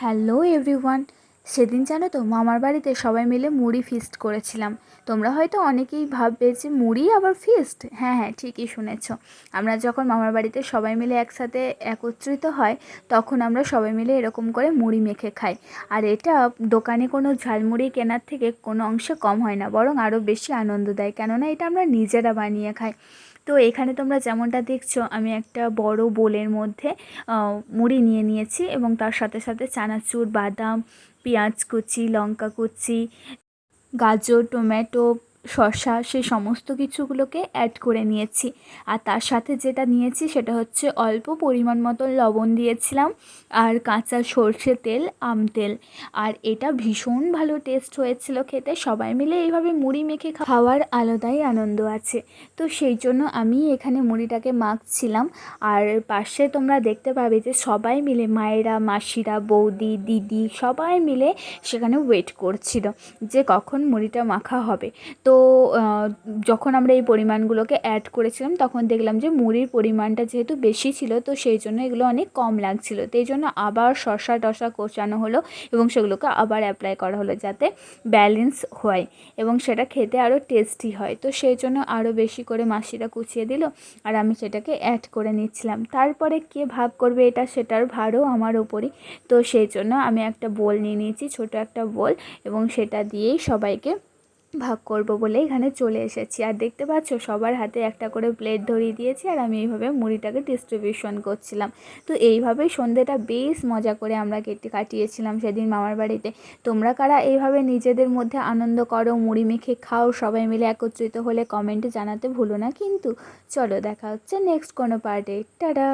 Hello everyone. সেদিন জানো তো মামার বাড়িতে সবাই মিলে মুড়ি ফিস্ট করেছিলাম। তোমরা হয়তো অনেকেই ভাববে যে মুড়ি আবার ফিস্ট। হ্যাঁ হ্যাঁ, ঠিকই শুনেছো। আমরা যখন মামার বাড়িতে সবাই মিলে একসাথে একত্রিত হয়, তখন আমরা সবাই মিলে এরকম করে মুড়ি মেখে খাই। আর এটা দোকানে কোনো ঝালমুড়ি কেনার থেকে কোনো অংশে কম হয় না, বরং আরও বেশি আনন্দ দেয়, কেননা এটা আমরা নিজেরা বানিয়ে খাই। তো এখানে তোমরা যেমনটা দেখছো, আমি একটা বড় বোলের মধ্যে মুড়ি নিয়ে নিয়েছি এবং তার সাথে সাথে চানাচুর, বাদাম, পেঁয়াজ কুচি, লঙ্কা কুচি, গাজর, টমেটো, শসা, সেই সমস্ত কিছুগুলোকে অ্যাড করে নিয়েছি। আর তার সাথে যেটা নিয়েছি সেটা হচ্ছে অল্প পরিমাণ মতো লবণ দিয়েছিলাম, আর কাঁচা সর্ষে তেল, আম তেল। আর এটা ভীষণ ভালো টেস্ট হয়েছিল খেতে। সবাই মিলে এইভাবে মুড়ি মেখে খাওয়ার আলাদাই আনন্দ আছে। তো সেই জন্য আমি এখানে মুড়িটাকে মাখছিলাম। আর পাশে তোমরা দেখতে পাবে যে সবাই মিলে, মায়েরা, মাসিরা, বৌদি, দিদি, সবাই মিলে সেখানে ওয়েট করছিল যে কখন মুড়িটা মাখা হবে। তো যখন আমরা এই পরিমাণগুলোকে অ্যাড করেছিলাম, তখন দেখলাম যে মুড়ির পরিমাণটা যেহেতু বেশি ছিল, তো সেই জন্য এগুলো অনেক কম লাগছিল। তো এই জন্য আবার শসা টসা কোচানো হলো এবং সেগুলোকে আবার অ্যাপ্লাই করা হলো, যাতে ব্যালেন্স হয় এবং সেটা খেতে আরও টেস্টি হয়। তো সেই জন্য আরও বেশি করে মাসিরা কুচিয়ে দিল, আর আমি সেটাকে অ্যাড করে নিচ্ছিলাম। তারপরে কে ভাগ করবে এটা, সেটার ভারও আমার ওপরই। তো সেই জন্য আমি একটা বোল নিয়ে নিয়েছি, ছোটো একটা বোল, এবং সেটা দিয়েই সবাইকে ভাগ করব বলে এখানে চলে এসেছি। আর দেখতে পাচ্ছ সবার হাতে একটা করে প্লেট ধরিয়ে দিয়েছি, আর আমি এইভাবে মুড়িটাকে ডিস্ট্রিবিউশন করছিলাম। তো এইভাবেই সন্ধেটা বেশ মজা করে আমরা কাটিয়েছিলাম সেদিন মামার বাড়িতে। তোমরা কারা এইভাবে নিজেদের মধ্যে আনন্দ করো, মুড়ি মেখে খাও সবাই মিলে একত্রিত হলে, কমেন্টে জানাতে ভুলো না কিন্তু। চলো, দেখা হচ্ছে নেক্সট কোনো পার্টে। টাটা।